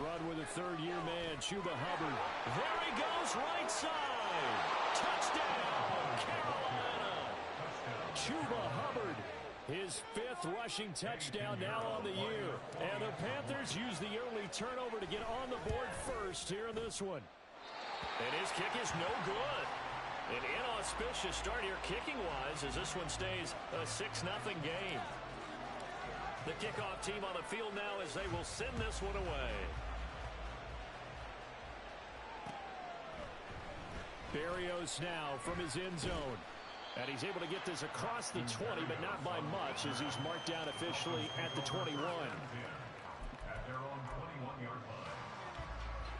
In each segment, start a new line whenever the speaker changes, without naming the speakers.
run with a third-year man, Chuba Hubbard. There he goes, right side. Touchdown, Carolina. Chuba Hubbard, his 5th rushing touchdown now on the year. And the Panthers use the early turnover to get on the board first here in this one. And his kick is no good. An inauspicious start here kicking-wise as this one stays a 6-0 game. The kickoff team on the field now as they will send this one away. Berrios now from his end zone. And he's able to get this across the 20, but not by much as he's marked down officially at the 21.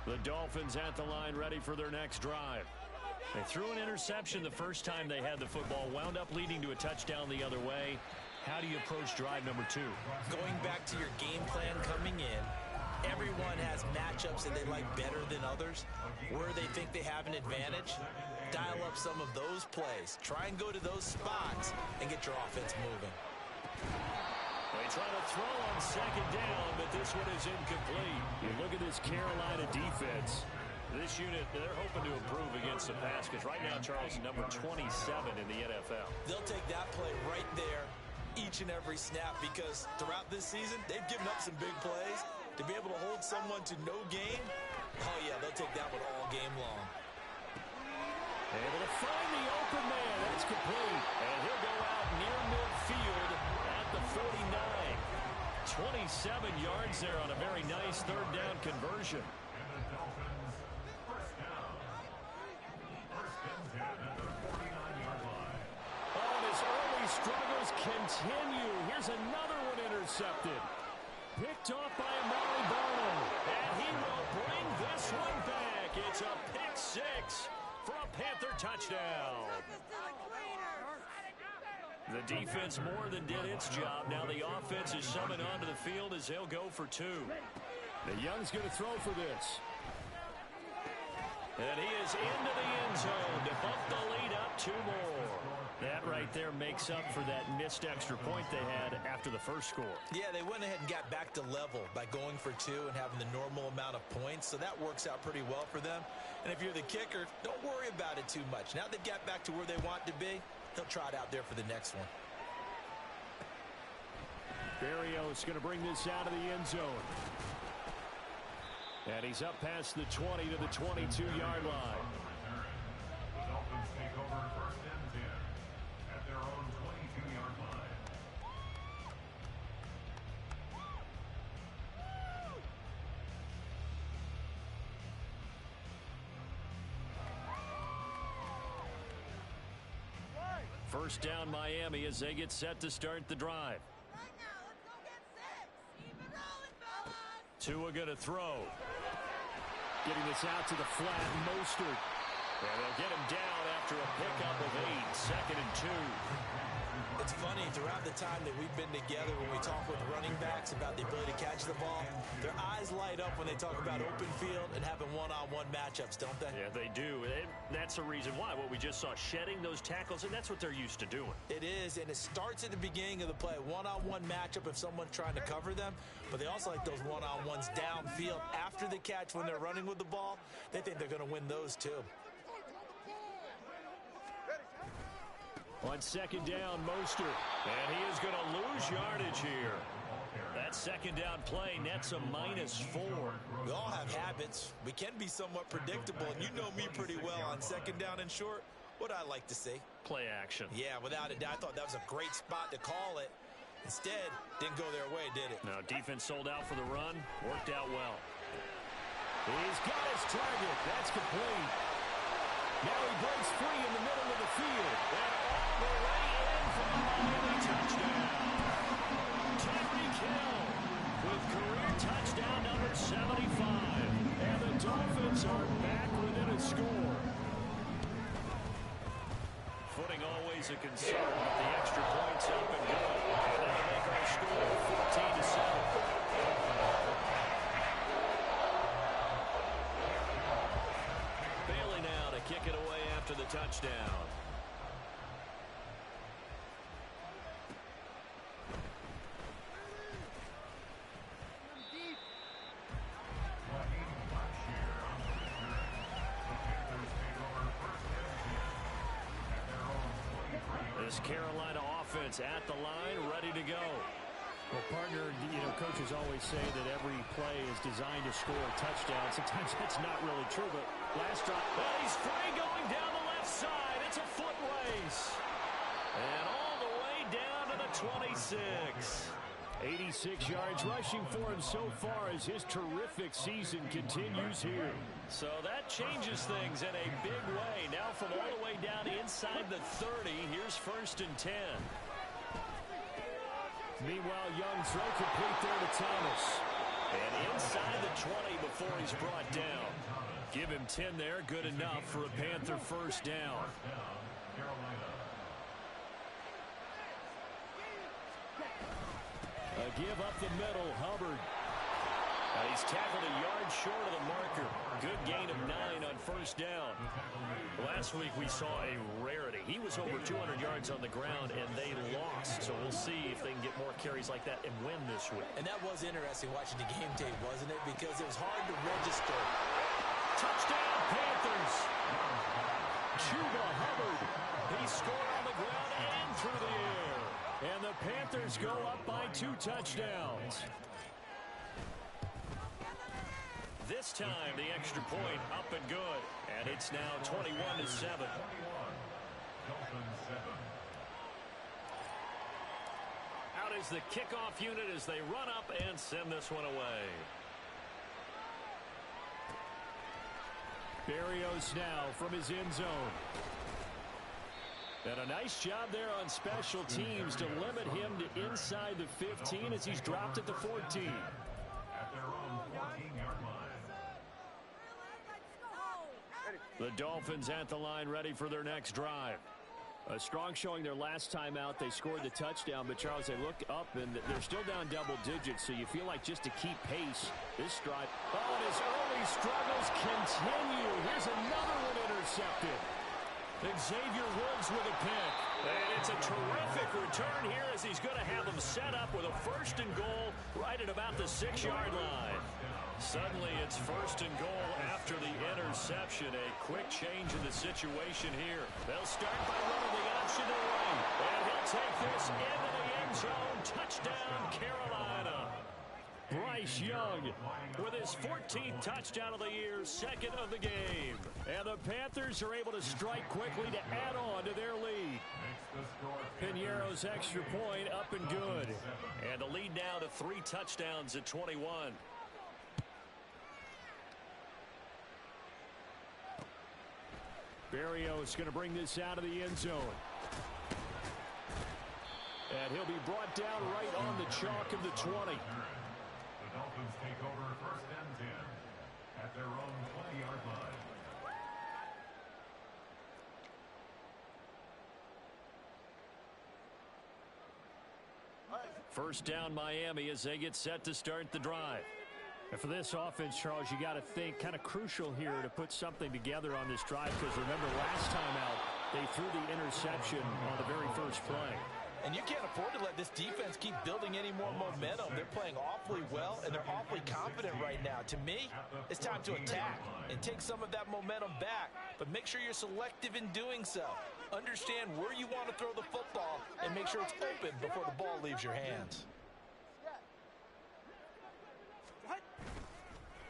The Dolphins at the line ready for their next drive. They threw an interception the first time they had the football, wound up leading to a touchdown the other way. How do you approach drive number 2?
Going back to your game plan coming in, everyone has matchups that they like better than others. Where they think they have an advantage, dial up some of those plays. Try and go to those spots and get your offense moving.
They try to throw on second down, but this one is incomplete. You look at this Carolina defense. This unit, they're hoping to improve against the pass because right now Charles is number 27 in the NFL.
They'll take that play right there each and every snap because throughout this season, they've given up some big plays. To be able to hold someone to no gain, oh yeah, they'll take that one all game long.
Able to find the open man. That's complete. And he'll go out near midfield at the 49. 27 yards there on a very nice third down conversion. Struggles continue. Here's another one intercepted. Picked off by Amari Barnum. And he will bring this one back. It's a pick 6 for a Panther touchdown. The defense more than did its job. Now the offense is summoned onto the field as they'll go for 2. The Young's going to throw for this. And he is into the end zone to bump the lead up 2 more. That right there makes up for that missed extra point they had after the first score.
Yeah, they went ahead and got back to level by going for 2 and having the normal amount of points, so that works out pretty well for them. And if you're the kicker, don't worry about it too much. Now they've got back to where they want to be, they'll try it out there for the next one.
Berrios going to bring this out of the end zone. And he's up past the 20 to the 22-yard line.
The Dolphins take over 1st and 10 at their own 22-yard line.
First down Miami as they get set to start the drive. Tua going to throw. Getting this out to the flat, Mostert. And they'll get him down after a pickup of 8, 2nd and 2.
It's funny, throughout the time that we've been together, when we talk with running backs about the ability to catch the ball, their eyes light up when they talk about open field and having one-on-one matchups, don't they?
Yeah, they do. And that's the reason why. What we just saw, shedding those tackles, and that's what they're used to doing.
It is, and it starts at the beginning of the play. One-on-one matchup if someone's trying to cover them, but they also like those one-on-ones downfield after the catch when they're running with the ball. They think they're going to win those too.
On second down, Mostert. And he is going to lose yardage here. That second down play nets a -4.
We all have habits. We can be somewhat predictable, and you know me pretty well on second down and short. What I like to see.
Play action.
Yeah, without a doubt. I thought that was a great spot to call it. Instead, didn't go their way, did it?
Now, defense sold out for the run. Worked out well. He's got his target. That's complete. Now he breaks free in the middle of the field. And all the way in for a Miami touchdown. Tyreek Hill with career touchdown number 75. And the Dolphins are back within a score. Footing always a concern, but the extra points up and good. And that'll make our score 14-7. Bailey now to kick it away after the touchdown. This Carolina offense at the line, ready to go.
Well, partner, coaches always say that every play is designed to score a touchdown. Sometimes that's not really true, but last drive.
Well, he's free going down the left side. It's a foot race. And all the way down to the 26.
86 yards rushing for him so far as his terrific season continues here.
So that changes things in a big way. Now from all the way down inside the 30, here's 1st and 10.
Meanwhile, Young throw complete there to Thomas.
And inside the 20 before he's brought down.
Give him 10 there, good enough for a Panther first down.
A give up the middle, Hubbard. He's tackled a yard short of the marker. Good gain of 9 on first down.
Last week we saw a rarity. He was over 200 yards on the ground, and they lost. So we'll see if they can get more carries like that and win this week.
And that was interesting watching the game tape, wasn't it? Because it was hard to register.
Touchdown, Panthers. Chuba Hubbard. He scored on the ground and through the air.
And the Panthers go up by 2 touchdowns.
This time, the extra point up and good. And it's now 21-7. Out is the kickoff unit as they run up and send this one away.
Berrios now from his end zone. And a nice job there on special teams to limit him to inside the 15 as he's dropped at the 14.
At their own 14-yard line.
The Dolphins at the line ready for their next drive. A strong showing their last time out. They scored the touchdown, but Charles, they look up and they're still down double digits, so you feel like just to keep pace, this drive.
Oh, and his early struggles continue. Here's another one intercepted. Xavier Woods with a pick. And it's a terrific return here as he's going to have them set up with a 1st and goal right at about the 6-yard line. Suddenly it's 1st and goal after the interception. A quick change in the situation here. They'll start by running the option to the right. And he'll take this into the end zone. Touchdown, Carolina.
Bryce Young
with his 14th touchdown of the year, 2nd of the game.
And the Panthers are able to strike quickly to add on to their lead. Piñeiro's extra point up and good.
And the lead now to 3 touchdowns at 21.
Berrios going to bring this out of the end zone. And he'll be brought down right on the chalk of the 20.
The Dolphins take over 1st and 10 at their own 20-yard line.
First down Miami as they get set to start the drive.
And for this offense, Charles, you got to think kind of crucial here to put something together on this drive, because remember last time out they threw the interception on the very first play.
And you can't afford to let this defense keep building any more momentum. They're playing awfully well, and they're awfully confident right now. To me, it's time to attack and take some of that momentum back. But make sure you're selective in doing so. Understand where you want to throw the football and make sure it's open before the ball leaves your hands.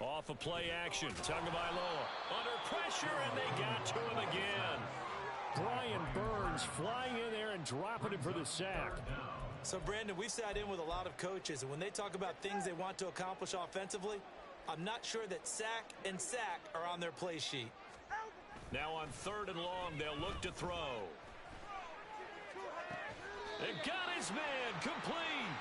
Off of play action. Tagovailoa under pressure, and they got to him again.
Brian Burns flying in there and dropping him for the sack.
So, Brandon, we've sat in with a lot of coaches, and when they talk about things they want to accomplish offensively, I'm not sure that sack and sack are on their play sheet.
Now on 3rd and long, they'll look to throw. They got his man complete.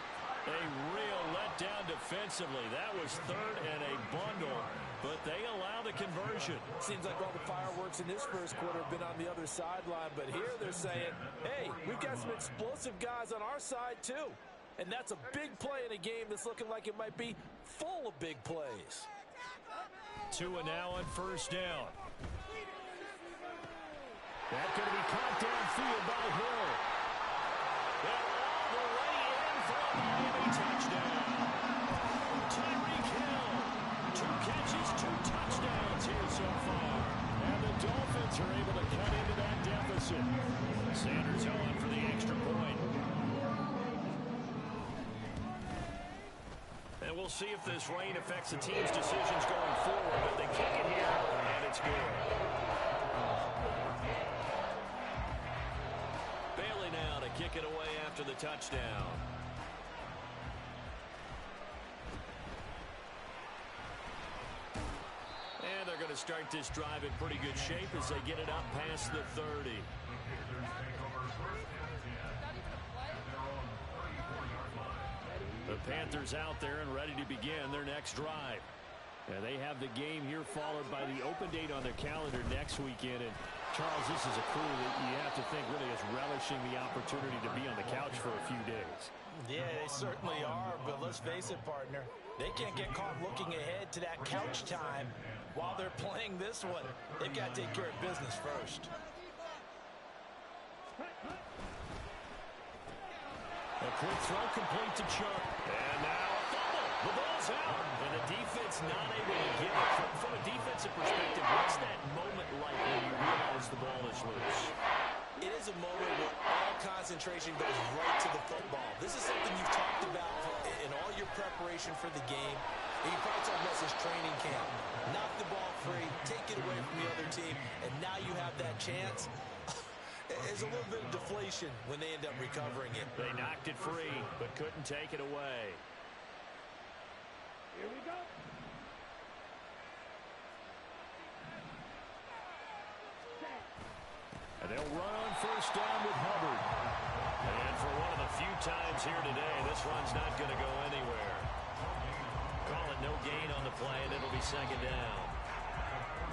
A real letdown defensively. That was 3rd and a bundle, but they allow the conversion.
Seems like all the fireworks in this first quarter have been on the other sideline, but here they're saying, hey, we've got some explosive guys on our side too. And that's a big play in a game that's looking like it might be full of big plays.
Tua now on 1st down.
That's going to be caught downfield by Hill.
They're all the way in for a Miami touchdown. Tyreek Hill, 2 catches, 2 touchdowns here so far. And the Dolphins are able to cut into that deficit. Sanders on for the extra point. And we'll see if this rain affects the team's decisions going forward. But they kick it here, and it's good. Bailey now to kick it away after the touchdown. And they're going to start this drive in pretty good shape as they get it up past the 30. The Panthers out there and ready to begin their next drive. And they have the game here followed by the open date on their calendar next weekend. And Charles, this is a crew that you have to think really is relishing the opportunity to be on the couch for a few days.
Yeah, they certainly are, but let's face it, partner. They can't get caught looking ahead to that couch time while they're playing this one. They've got to take care of business first.
A quick throw complete to Chubb. And now a fumble. The ball's out. And the defense not able to get it. From a defensive perspective, what's that moment like when you realize the ball is loose?
It is a moment where all concentration goes right to the football. This is something you've talked about in all your preparation for the game. And you probably talked about this training camp. Knock the ball free, take it away from the other team, and now you have that chance. There's a little bit of deflation when they end up recovering it.
They knocked it free, but couldn't take it away.
Here we go.
And they'll run on first down with Hubbard. And for one of the few times here today, this run's not going to go anywhere. Call it no gain on the play, and it'll be second down.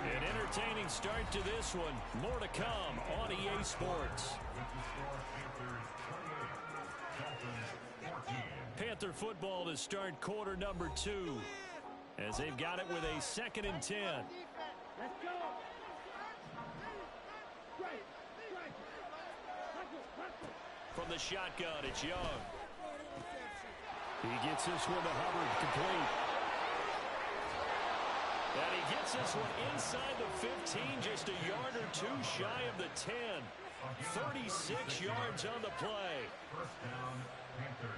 An entertaining start to this one. More to come on EA Sports. Panther football to start quarter number 2. As they've got it with a 2nd and 10.
Let's go.
From the shotgun, it's Young. He gets this one to Hubbard, complete. And he gets this one inside the 15, just a yard or two shy of the 10. 36 yards on the play.
First down, Panthers.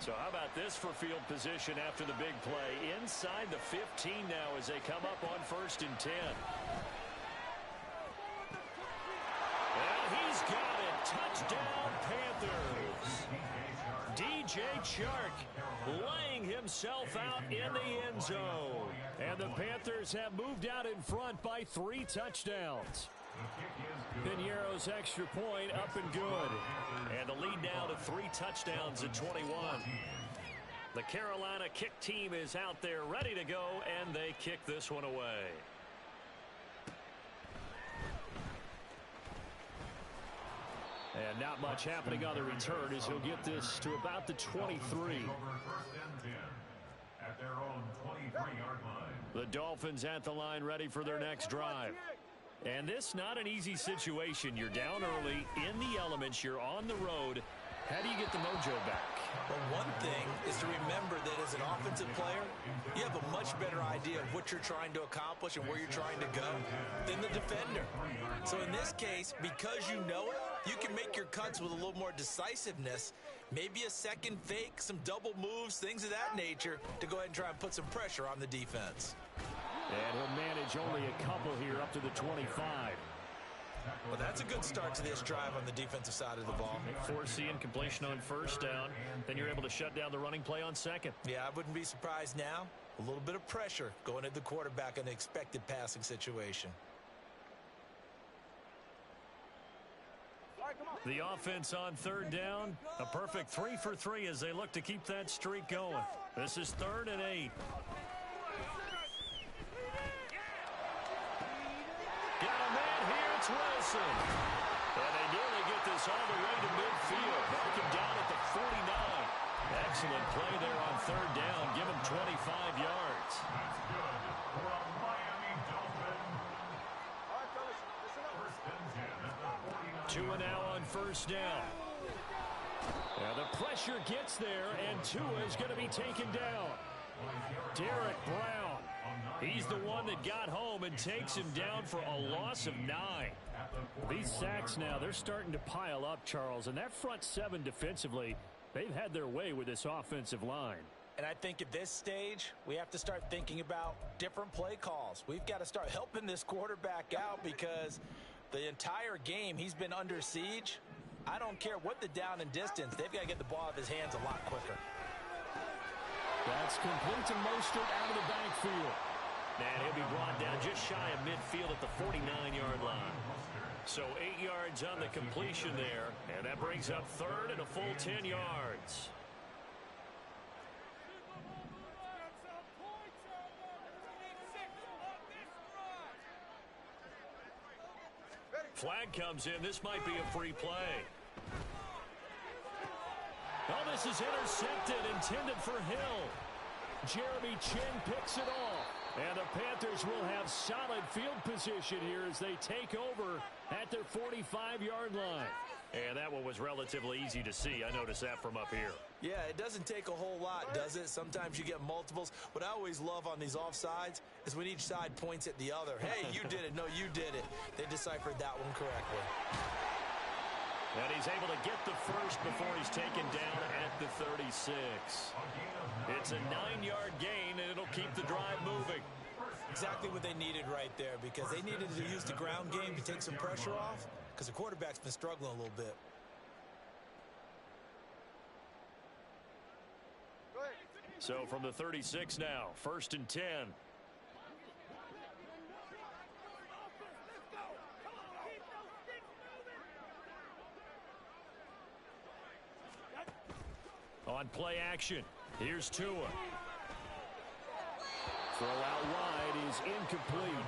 So how about this for field position after the big play? Inside the 15 now as they come up on 1st and 10. And he's got it. Touchdown, Panthers. DJ Chark laying himself out in the end zone. And the Panthers have moved out in front by 3 touchdowns. Piñeiro's extra point up and good. And the lead now to 3 touchdowns at 21. The Carolina kick team is out there ready to go, and they kick this one away. And not much happening on the return as he'll get this to about the 23.
First and 10 at their own 23-yard line.
The Dolphins at the line ready for their next drive. And this not an easy situation. You're down early, in the elements, you're on the road. How do you get the mojo back?
Well, one thing is to remember that as an offensive player, you have a much better idea of what you're trying to accomplish and where you're trying to go than the defender. So in this case, because you know it, you can make your cuts with a little more decisiveness, maybe a second fake, some double moves, things of that nature, to go ahead and try and put some pressure on the defense.
And he'll manage only a couple here up to the 25.
Well, that's a good start to this drive on the defensive side of the ball.
Forcing completion on first down. Then you're able to shut down the running play on second.
Yeah, I wouldn't be surprised now. A little bit of pressure going at the quarterback in an expected passing situation.
The offense on 3rd down. A perfect 3 for 3 as they look to keep that streak going. This is 3rd and 8. Got a man here, it's Wilson. And they nearly get this all the way to midfield. Mark him down at the 49. Excellent play there on 3rd down. Give him 25 yards.
That's good for a Miami Dolphin. First and 10 at the 49.
Tua now on 1st down. And the pressure gets there, and Tua is going to be taken down. Derek Brown. He's the one that got home and takes him down for a loss of 9. These sacks now, they're starting to pile up, Charles. And that front seven defensively, they've had their way with this offensive line.
And I think at this stage, we have to start thinking about different play calls. We've got to start helping this quarterback out because the entire game he's been under siege. I don't care what the down and distance. They've got to get the ball out of his hands a lot quicker.
That's complete to Mostert out of the backfield.
And he'll be brought down just shy of midfield at the 49-yard line. So 8 yards on the completion there, and that brings up third and a full 10 yards. Flag comes in. This might be a free play.
Oh, this is intercepted, intended for Hill. Jeremy Chin picks it off. And the Panthers will have solid field position here as they take over at their 45-yard line.
And that one was relatively easy to see. I noticed that from up here.
Yeah, it doesn't take a whole lot, does it? Sometimes you get multiples. What I always love on these offsides is when each side points at the other. Hey, you did it. No, you did it. They deciphered that one correctly.
And he's able to get the first before he's taken down at the 36. It's a 9-yard gain, and it'll keep the drive moving.
Exactly what they needed right there, because they needed to use the ground game to take some pressure off, because the quarterback's been struggling a little bit.
So from the 36 now, 1st and 10. On play action, here's Tua.
Throw out wide is incomplete.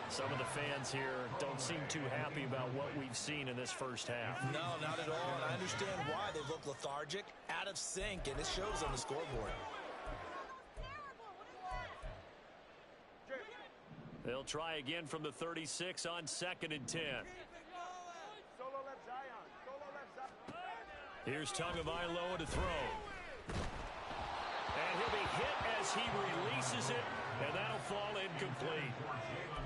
Some of the fans here don't seem too happy about what we've seen in this first half.
No, not at all, and I understand why. They look lethargic, out of sync, and it shows on the scoreboard.
They'll try again from the 36 on 2nd and 10. Here's Tagovailoa to throw. And he'll be hit as he releases it, and that'll fall incomplete.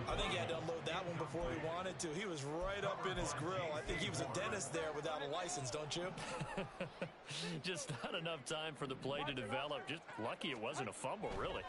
I think he had to unload that one before he wanted to. He was right up in his grill. I think he was a dentist there without a license, don't you?
Just not enough time for the play to develop. Just lucky it wasn't a fumble, really.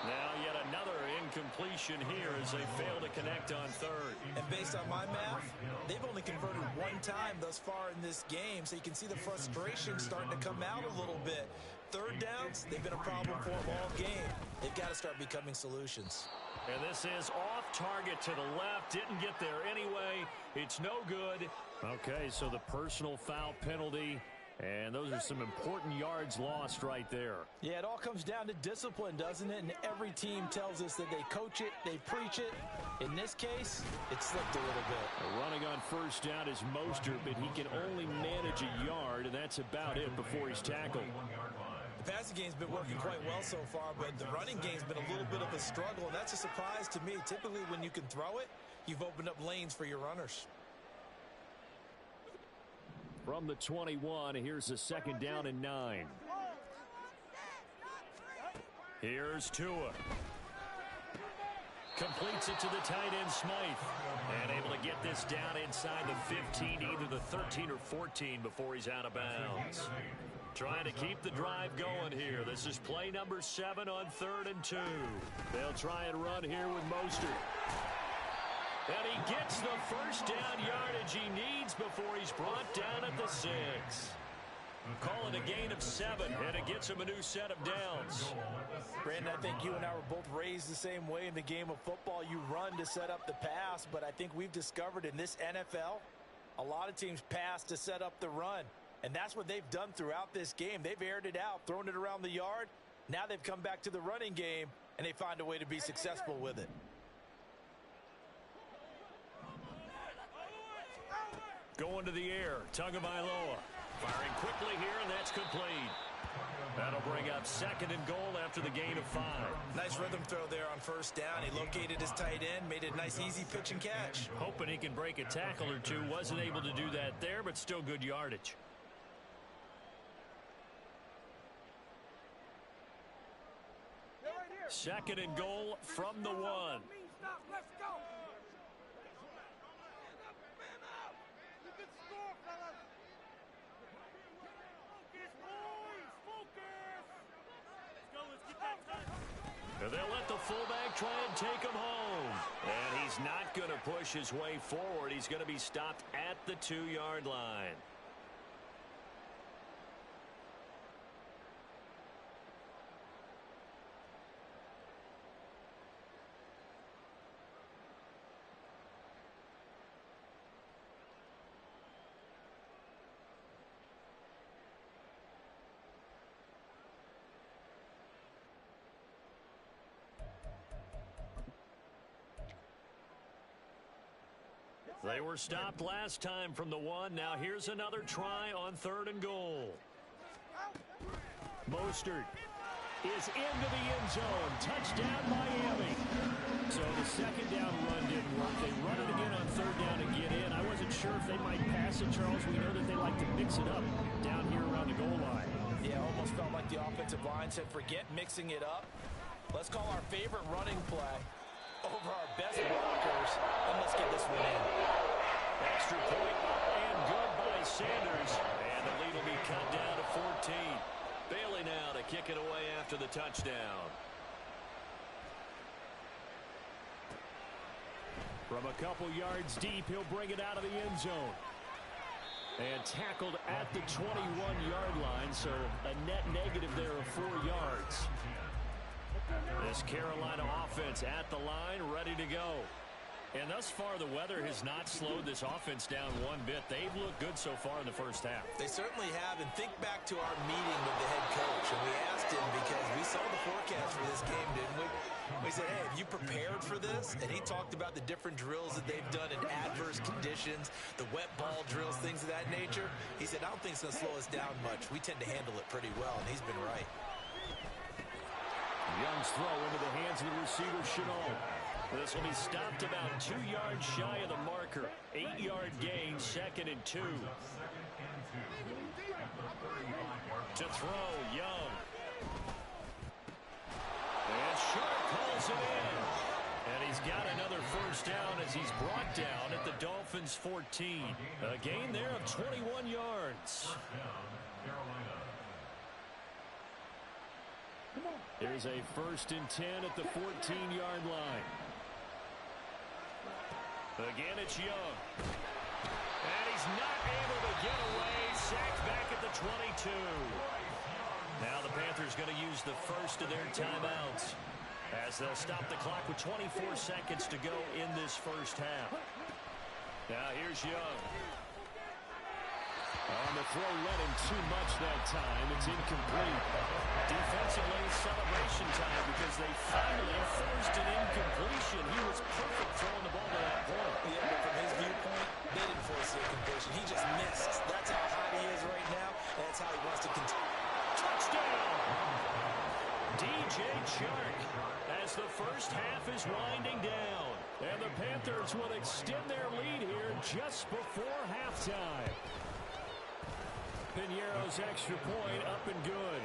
Now yet another incompletion here as they fail to connect on 3rd.
And based on my math, they've only converted one time thus far in this game, so you can see the frustration starting to come out a little bit. 3rd downs, they've been a problem for them all game. They've got to start becoming solutions.
And this is off target to the left. Didn't get there anyway. It's no good.
Okay, so the personal foul penalty. And those are some important yards lost right there.
Yeah, it all comes down to discipline, doesn't it? And every team tells us that they coach it, they preach it. In this case, it slipped a little bit.
Running on 1st down is Mostert, but he can only manage a yard, and that's about it before he's tackled.
The passing game's been working quite well so far, but the running game's been a little bit of a struggle, and that's a surprise to me. Typically, when you can throw it, you've opened up lanes for your runners.
From the 21, here's a 2nd down and 9.
Here's Tua. Completes it to the tight end, Smythe. And able to get this down inside the 15, either the 13 or 14 before he's out of bounds. Trying to keep the drive going here. This is play number 7 on 3rd and 2.
They'll try and run here with Mostert.
And he gets the first down yardage he needs before he's brought down at the 6. Calling a gain of 7, and it gets him a new set of downs.
Brandon, I think you and I were both raised the same way in the game of football. You run to set up the pass, but I think we've discovered in this NFL, a lot of teams pass to set up the run. And that's what they've done throughout this game. They've aired it out, thrown it around the yard. Now they've come back to the running game, and they find a way to be successful with it.
Going to the air, Tagovailoa. Firing quickly here, and that's complete. That'll bring up 2nd and goal after the gain of 5.
Nice rhythm throw there on 1st down. He located his tight end, made it a nice, easy pitch and catch.
Hoping he can break a tackle or two. Wasn't able to do that there, but still good yardage.
Second and goal from the 1. And they'll let the fullback try and take him home. And he's not going to push his way forward. He's going to be stopped at the 2-yard line. They were stopped last time from the 1. Now here's another try on 3rd and goal. Mostert is into the end zone. Touchdown, Miami. So the second down run didn't work. They run it again on 3rd down to get in. I wasn't sure if they might pass it, Charles. We know that they like to mix it up down here around the goal line.
Yeah, almost felt like the offensive line said, forget mixing it up. Let's call our favorite running play over our best blockers, and let's get this one in.
Extra point and good by Sanders. And the lead will be cut down to 14. Bailey now to kick it away after the touchdown. From a couple yards deep, he'll bring it out of the end zone. And tackled at the 21-yard line, so a net negative there of 4 yards. This Carolina offense at the line, ready to go. And thus far, the weather has not slowed this offense down one bit. They've looked good so far in the first half.
They certainly have. And think back to our meeting with the head coach. And we asked him, because we saw the forecast for this game, didn't we? We said, hey, have you prepared for this? And he talked about the different drills that they've done in adverse conditions, the wet ball drills, things of that nature. He said, I don't think it's going to slow us down much. We tend to handle it pretty well, and he's been right.
Young's throw into the hands of the receiver, Shenault. This will be stopped about 2 yards shy of the marker. 8-yard gain, 2nd and 2. To throw, Young. And Sharp pulls it in. And he's got another first down as he's brought down at the Dolphins' 14. A gain there of 21 yards. There's a 1st and 10 at the 14-yard line. Again, it's Young. And he's not able to get away. Sacked back at the 22. Now the Panthers going to use the first of their timeouts as they'll stop the clock with 24 seconds to go in this first half. Now here's Young. On the throw, led him too much that time. It's incomplete. Defensively, celebration time because they finally forced an incompletion. He was perfect throwing the ball to that point.
Yeah, but from his viewpoint, they didn't force the incompletion. He just missed. That's how hot he is right now, and that's how he wants to continue.
Touchdown! DJ Chark as the first half is winding down. And the Panthers will extend their lead here just before halftime. Piñeiro's extra point up and good.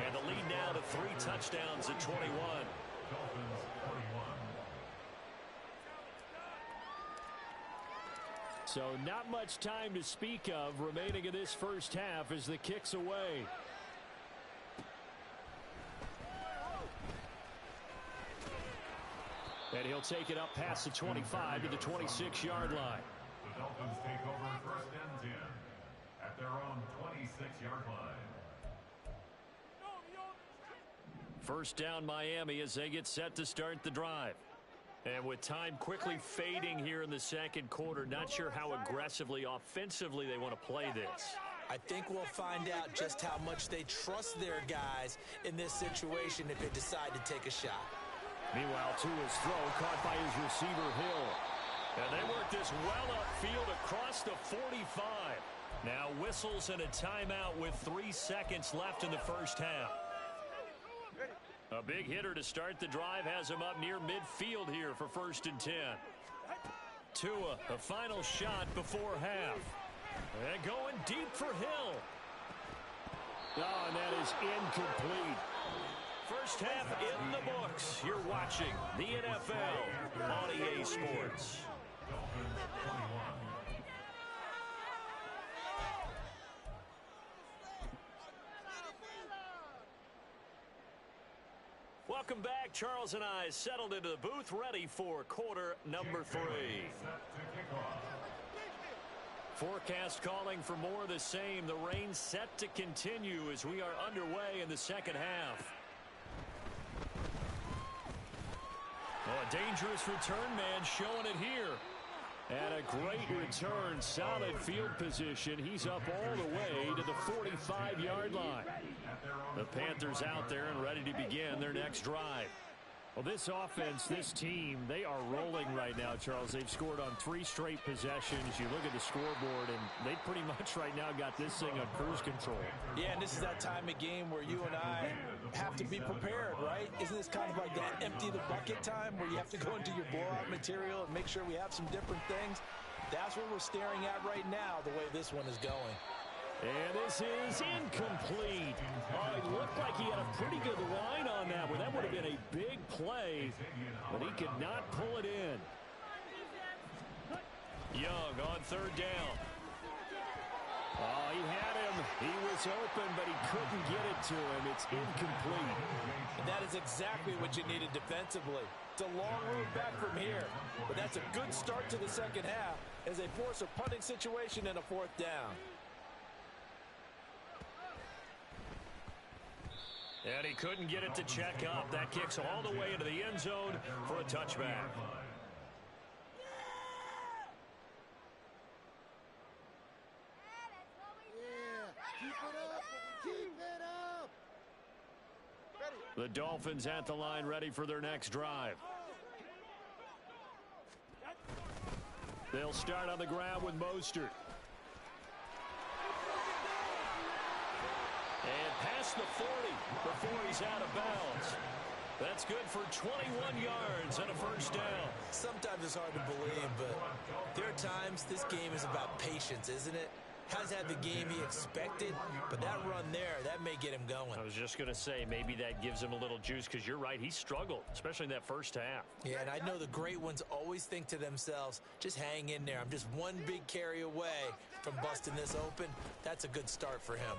And the lead now to 3 touchdowns at 21. So not much time to speak of remaining in this first half as the kick's away. And he'll take it up past the 25 to the 26-yard line.
The Dolphins take over 1st and 10 at their own 26-yard line.
First down Miami as they get set to start the drive. And with time quickly fading here in the second quarter, not sure how aggressively, offensively they want to play this.
I think we'll find out just how much they trust their guys in this situation if they decide to take a shot.
Meanwhile, Tua's throw caught by his receiver, Hill. And they work this well upfield across the 45. Now whistles and a timeout with 3 seconds left in the first half. A big hitter to start the drive has him up near midfield here for 1st and 10. Tua, a final shot before half. And going deep for Hill. Oh, and that is incomplete. First half in the books. You're watching the NFL on EA Sports. Welcome back. Charles and I settled into the booth, ready for quarter number 3. Forecast calling for more of the same. The rain set to continue as we are underway in the second half. Oh, a dangerous return man showing it here. And a great return, solid field position. He's up all the way to the 45-yard line. The Panthers out there and ready to begin their next drive. Well, this offense, this team, they are rolling right now, Charles. They've scored on 3 straight possessions. You look at the scoreboard, and they pretty much right now got this thing on cruise control.
Yeah, and this is that time of game where you and I have to be prepared, right? Isn't this kind of like that empty the bucket time where you have to go into your blowout material and make sure we have some different things? That's what we're staring at right now, the way this one is going.
And this is incomplete. Oh, it looked like he had a pretty good line on that one. That would have been a big play, but he could not pull it in. Young on third down. Oh, he had him. He was open, but he couldn't get it to him. It's incomplete.
And that is exactly what you needed defensively. It's a long road back from here, but that's a good start to the second half as they force a punting situation and a 4th down.
And he couldn't get it to check up. That kicks all the way into the end zone for a touchback. The Dolphins at the line ready for their next drive. They'll start on the ground with Mostert. And past the 40 before he's out of bounds. That's good for 21 yards and a first down.
Sometimes it's hard to believe, but there are times this game is about patience, isn't it? Hasn't had the game he expected, but that run there, that may get him going.
I was just going to say, maybe that gives him a little juice, because you're right, he struggled, especially in that first half.
Yeah, and I know the great ones always think to themselves, just hang in there. I'm just one big carry away from busting this open. That's a good start for him.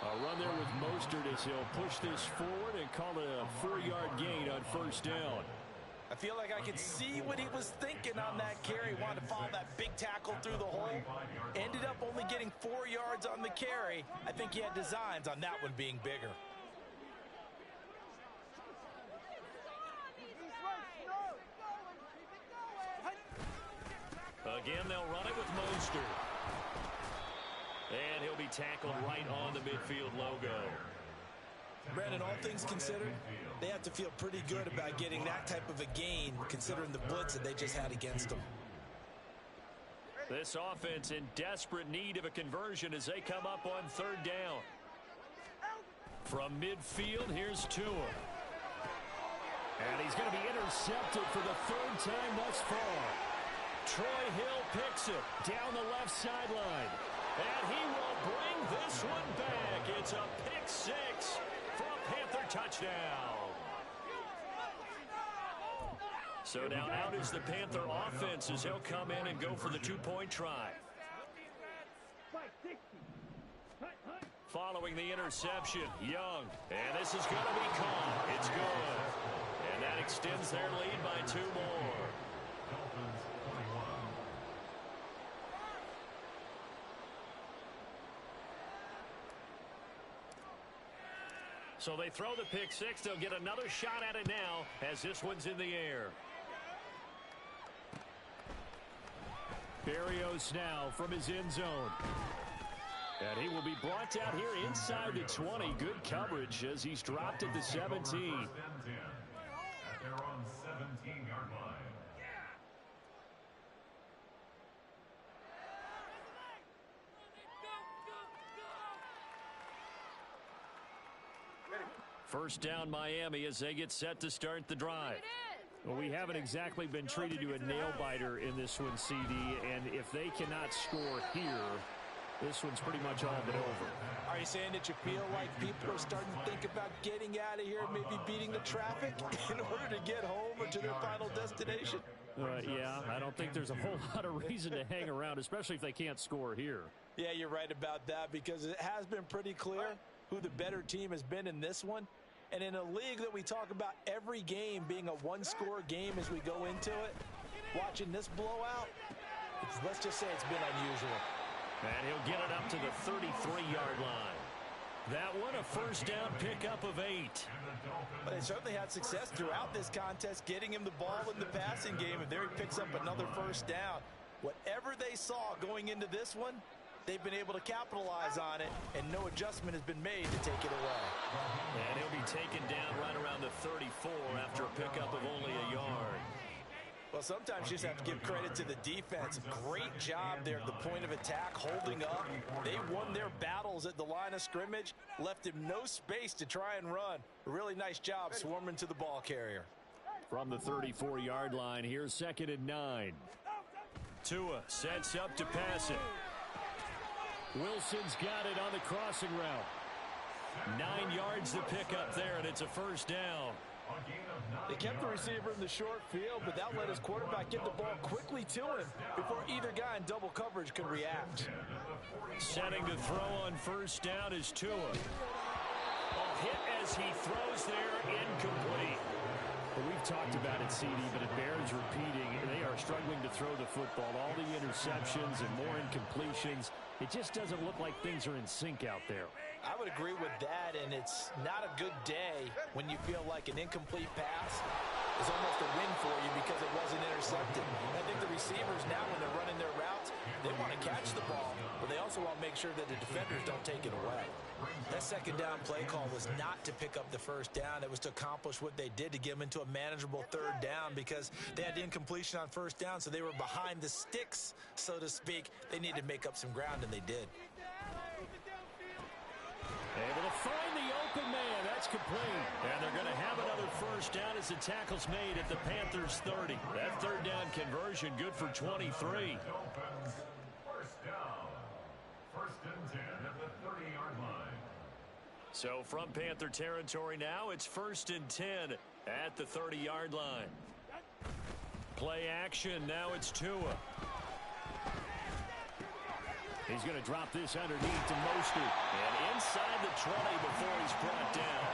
A run there with Mostert as he'll push this forward and call it a 4-yard gain on first down.
I feel like I could see what he was thinking on that carry. Wanted to follow that big tackle through the hole. Ended up only getting 4 yards on the carry. I think he had designs on that one being bigger.
Again, they'll run it with Mostert. And he'll be tackled right on the midfield logo.
Brandon, all things considered, they have to feel pretty good about getting that type of a gain, considering the blitz that they just had against them.
This offense in desperate need of a conversion as they come up on third down. From midfield, here's Tua. And he's going to be intercepted for the 3rd time thus far. Troy Hill picks it down the left sideline. And he will bring this one back. It's a pick 6 for a Panther touchdown. So now out is the Panther offense as he'll come in and go for the 2-point try. Following the interception, Young. And this is going to be caught. It's good. And that extends their lead by 2 more. So they throw the pick 6. They'll get another shot at it now as this one's in the air. Berrios now from his end zone. And he will be brought down here inside the 20. Good coverage as he's dropped at the 17.
At their own 17-yard line.
First down Miami as they get set to start the drive. Well, we haven't exactly been treated to a nail-biter in this one, CD, and if they cannot score here,
this one's pretty much all but over.
Are you saying that you feel like people are starting to think about getting out of here, maybe beating the traffic in order to get home or to their final destination?
Yeah, I don't think there's a whole lot of reason to hang around, especially if they can't score here.
Yeah, you're right about that, because it has been pretty clear who the better team has been in this one. And in a league that we talk about every game being a one-score game as we go into it, watching this blowout, let's just say it's been unusual.
And he'll get it up to the 33-yard line. That one a first down pickup of 8.
But they certainly had success throughout this contest, getting him the ball in the passing game, and there he picks up another first down. Whatever they saw going into this one, they've been able to capitalize on it, and no adjustment has been made to take it away.
And he'll be taken down right around the 34 after a pickup of only a yard.
Well, sometimes you just have to give credit to the defense. Great job there at the point of attack, holding up. They won their battles at the line of scrimmage, left him no space to try and run. A really nice job swarming to the ball carrier.
From the 34-yard line, here's 2nd and 9. Tua sets up to pass it. Wilson's got it on the crossing route. 9 yards to pick up there, and it's a first down.
They kept the receiver in the short field, but that let his quarterback get the ball quickly to him before either guy in double coverage could react.
Setting to throw on first down is Tua. A hit as he throws there, incomplete. Well, we've talked about it, CD, but it bears repeating. They are struggling to throw the football. All the interceptions and more incompletions. It just doesn't look like things are in sync out there.
I would agree with that, and it's not a good day when you feel like an incomplete pass is almost a win for you because it wasn't intercepted. I think the receivers now, when they're running their routes, they want to catch the ball, but they also want to make sure that the defenders don't take it away. That second down play call was not to pick up the first down. It was to accomplish what they did, to get them into a manageable third down, because they had the incompletion on first down, so they were behind the sticks, so to speak. They needed to make up some ground, and they did.
Able to find the open man. That's complete. And they're going to have another first down as the tackle's made at the Panthers' 30. That third down conversion good for 23.
First down. 1st and 10 at the 30-yard line.
So from Panther territory now, it's 1st and 10 at the 30-yard line. Play action. Now it's Tua. He's going to drop this underneath to Mostert. And inside the 20 before he's brought down.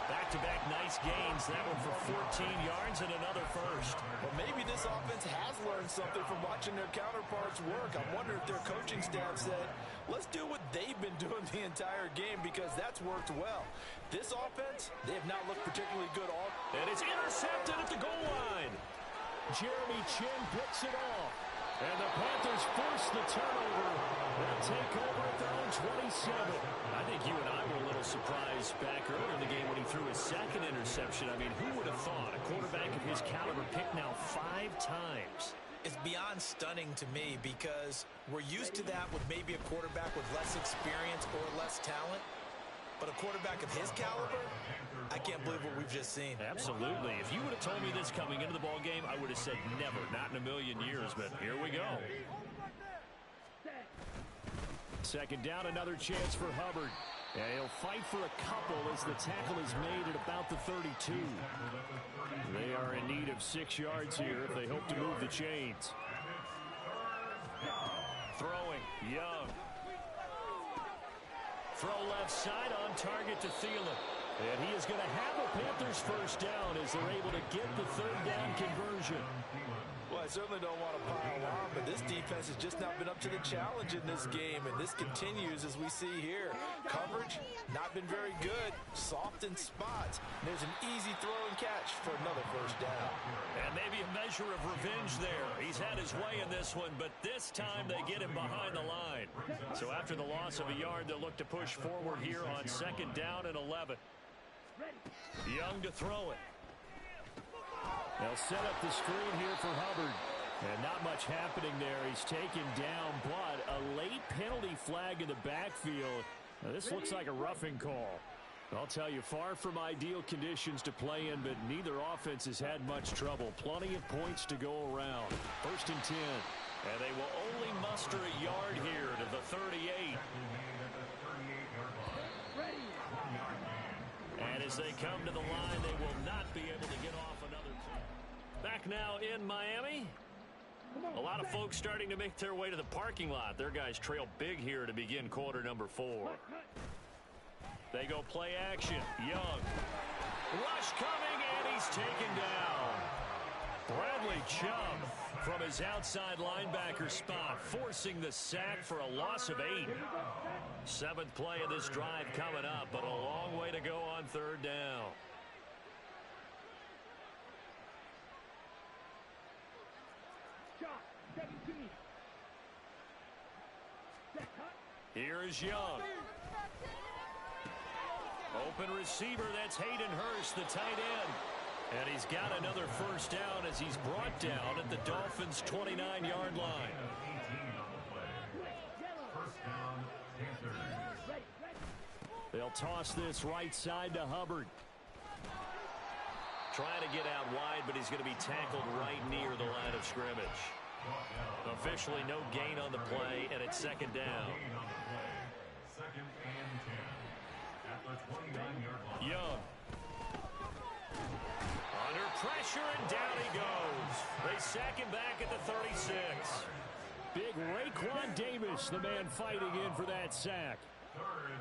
Back-to-back nice gains. That one for 14 yards and another first.
Well, maybe this offense has learned something from watching their counterparts work. I wonder if their coaching staff said, let's do what they've been doing the entire game, because that's worked well. This offense, they have not looked particularly good all.
And it's intercepted at the goal line. Jeremy Chinn picks it off. And the Panthers force the turnover. They'll take over at their own 27. I think you and I were a little surprised back earlier in the game when he threw his second interception. I mean, who would have thought a quarterback of his caliber picked now 5 times?
It's beyond stunning to me, because we're used to that with maybe a quarterback with less experience or less talent. But a quarterback of his caliber, I can't believe what we've just seen.
Absolutely. If you would have told me this coming into the ball game, I would have said never, not in a million years. But here we go. Second down, another chance for Hubbard. And he'll fight for a couple as the tackle is made at about the 32. They are in need of 6 yards here if they hope to move the chains. Throwing, Young. Throw left side, on target to Thielen. And he is going to have a Panthers first down as they're able to get the third down conversion.
Well, I certainly don't want to pile on, but this defense has just not been up to the challenge in this game, and this continues as we see here. Coverage, not been very good. Soft in spots. There's an easy throw and catch for another first down.
And maybe a measure of revenge there. He's had his way in this one, but this time they get him behind the line. So after the loss of a yard, they'll look to push forward here on 2nd down and 11. Young to throw it. They'll set up the screen here for Hubbard. And not much happening there. He's taken down, but a late penalty flag in the backfield. Now, this looks like a roughing call. I'll tell you, far from ideal conditions to play in, but neither offense has had much trouble. Plenty of points to go around. 1st and 10.
And they will only muster a yard here to the 38. And as they come to the line, they will not be able to get off another two. Back now in Miami. A lot of folks starting to make their way to the parking lot. Their guys trail big here to begin quarter number 4. They go play action. Young. Rush coming, and he's taken down. Bradley Chubb from his outside linebacker spot, forcing the sack for a loss of 8. 7th play of this drive coming up, but a long way to go on 3rd down. Here is Young. Open receiver, that's Hayden Hurst, the tight end. And he's got another first down as he's brought down at the Dolphins' 29-yard line. They'll toss this right side to Hubbard. Trying to get out wide, but he's going to be tackled right near the line of scrimmage. Officially no gain on the play, and it's 2nd down.
2nd and 10 at the 29-yard line.
Young. Under pressure, and down he goes. They sack him back at the 36. Big Raekwon Davis, the man fighting in for that sack.
3rd and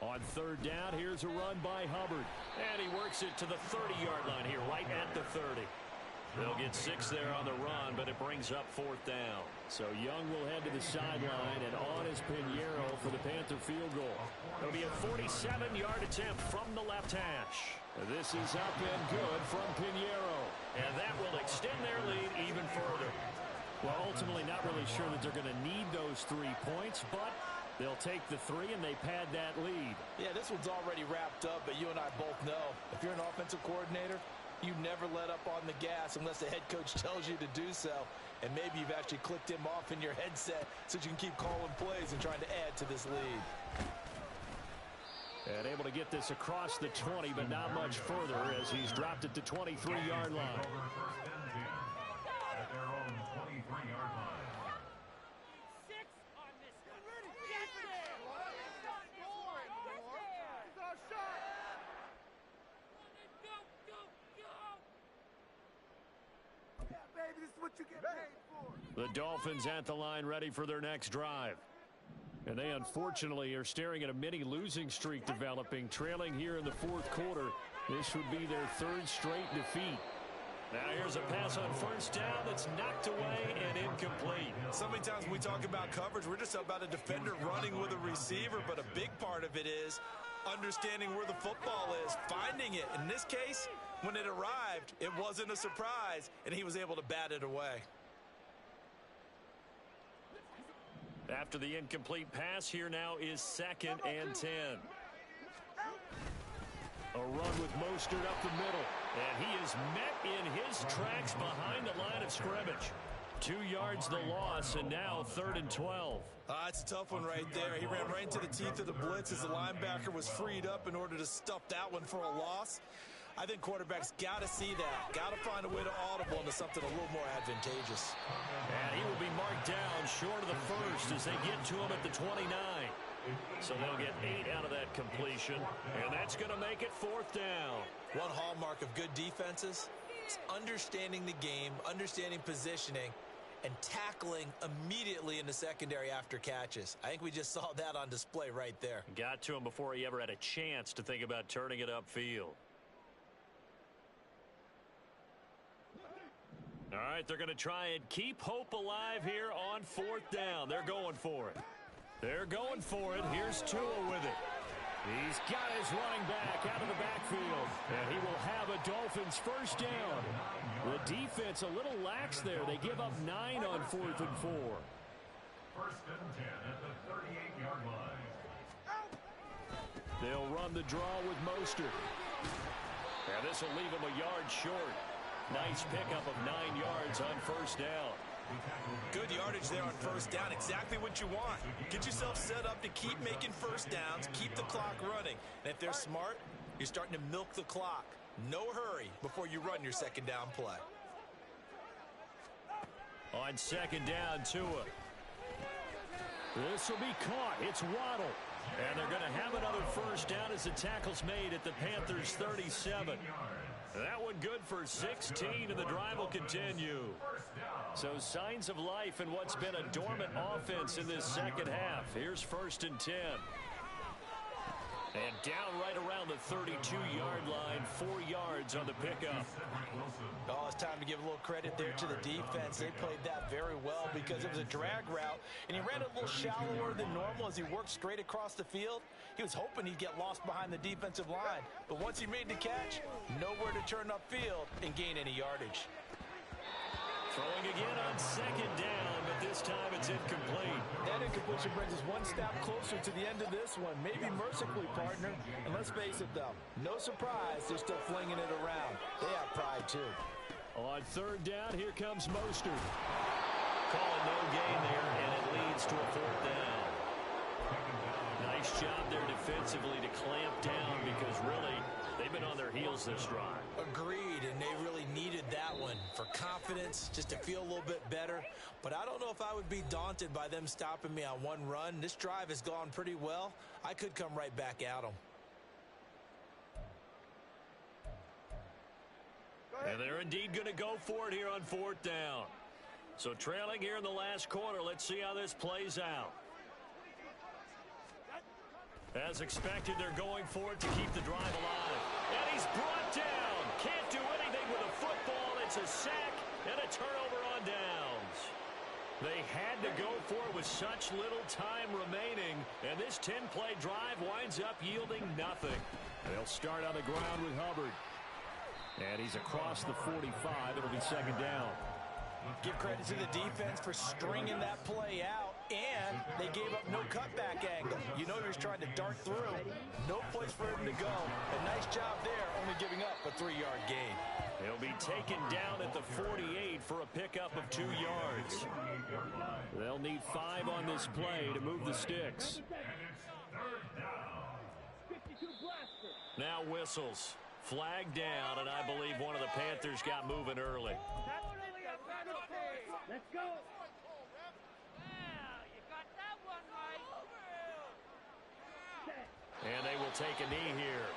long.
On 3rd down, here's a run by Hubbard. And he works it to the 30-yard line here, right at the 30. They'll get 6 there on the run, but it brings up 4th down. So Young will head to the sideline, and on is Pinheiro for the Panther field goal. It'll be a 47-yard attempt from the left hash. This is up and good from Pinheiro. And that will extend their lead even further. Well, ultimately not really sure that they're going to need those 3 points, but they'll take the 3 and they pad that lead.
Yeah, this one's already wrapped up, but you and I both know if you're an offensive coordinator, you never let up on the gas unless the head coach tells you to do so. And maybe you've actually clicked him off in your headset so you can keep calling plays and trying to add to this lead.
And able to get this across the 20, but not much further as he's dropped it to 23-yard line.
Over 1st and 10 at their own 23-yard line.
6 on this one.
Baby, this is what you get paid for.
The Dolphins at the line ready for their next drive. And they unfortunately are staring at a mini losing streak developing, trailing here in the 4th quarter. This would be their 3rd straight defeat. Now here's a pass on 1st down that's knocked away and incomplete.
So many times when we talk about coverage, we're just about a defender running with a receiver, but a big part of it is understanding where the football is, finding it. In this case, when it arrived, it wasn't a surprise, and he was able to bat it away.
After the incomplete pass, here now is 2nd and 10. A run with Mostert up the middle. And he is met in his tracks behind the line of scrimmage. 2 yards the loss, and now 3rd and 12.
It's a tough one right there. He ran right into the teeth of the blitz as the linebacker was freed up in order to stuff that one for a loss. I think quarterbacks got to see that. Got to find a way to audible into something a little more advantageous.
And he will be marked down short of the 1st as they get to him at the 29. So they'll get 8 out of that completion, and that's going to make it 4th down.
One hallmark of good defenses is understanding the game, understanding positioning, and tackling immediately in the secondary after catches. I think we just saw that on display right there.
Got to him before he ever had a chance to think about turning it upfield. All right, they're going to try and keep hope alive here on 4th down. They're going for it. They're going for it. Here's Tua with it. He's got his running back out of the backfield. And he will have a Dolphins first down. The defense a little lax there. They give up 9 on 4th and 4.
1st and 10 at the 38-yard line.
They'll run the draw with Mostert. And this will leave him a yard short. Nice pickup of 9 yards on 1st down.
Good yardage there on 1st down. Exactly what you want. Get yourself set up to keep making 1st downs, keep the clock running. And if they're smart, You're starting to milk the clock. No hurry before you run your second down play.
On second down, Tua. This will be caught. It's Waddle. And they're going to have another first down as the tackle's made at the Panthers' 37. That one good for 16, and the drive will continue. So signs of life in what's been a dormant offense in this second half. Here's 1st and 10. And down right around the 32-yard line, 4 yards on the pickup.
Oh, it's time to give a little credit there to the defense. They played that very well because it was a drag route, and he ran a little shallower than normal as he worked straight across the field. He was hoping he'd get lost behind the defensive line, but once he made the catch, nowhere to turn upfield and gain any yardage.
Throwing again on second down, but this time it's incomplete.
That incompletion brings us one step closer to the end of this one. Maybe mercifully, partner. And let's face it, though, no surprise they're still flinging it around. They have pride, too.
On third down, here comes Mostert. Calling no gain there, and it leads to a 4th down. Nice job there defensively to clamp down because really they've been on their heels this drive.
Agreed, and they really needed that one for confidence, just to feel a little bit better. But I don't know if I would be daunted by them stopping me on one run. This drive has gone pretty well. I could come right back at them.
And they're indeed going to go for it here on 4th down. So trailing here in the last quarter, let's see how this plays out. As expected, they're going for it to keep the drive alive. And he's brought down. Can't do anything with a football. It's a sack and a turnover on downs. They had to go for it with such little time remaining. And this 10-play drive winds up yielding nothing. They'll start on the ground with Hubbard. And he's across the 45. It'll be second down.
Give credit to the defense for stringing that play out, and they gave up no cutback angle. You know he was trying to dart through. No place for him to go. A nice job there, only giving up a 3-yard gain.
He'll be taken down at the 48 for a pickup of 2 yards. They'll need 5 on this play to move the sticks. Now whistles. Flag down, and I believe one of the Panthers got moving early.
Let's go. Well, you got that one right.
And they will take a knee here.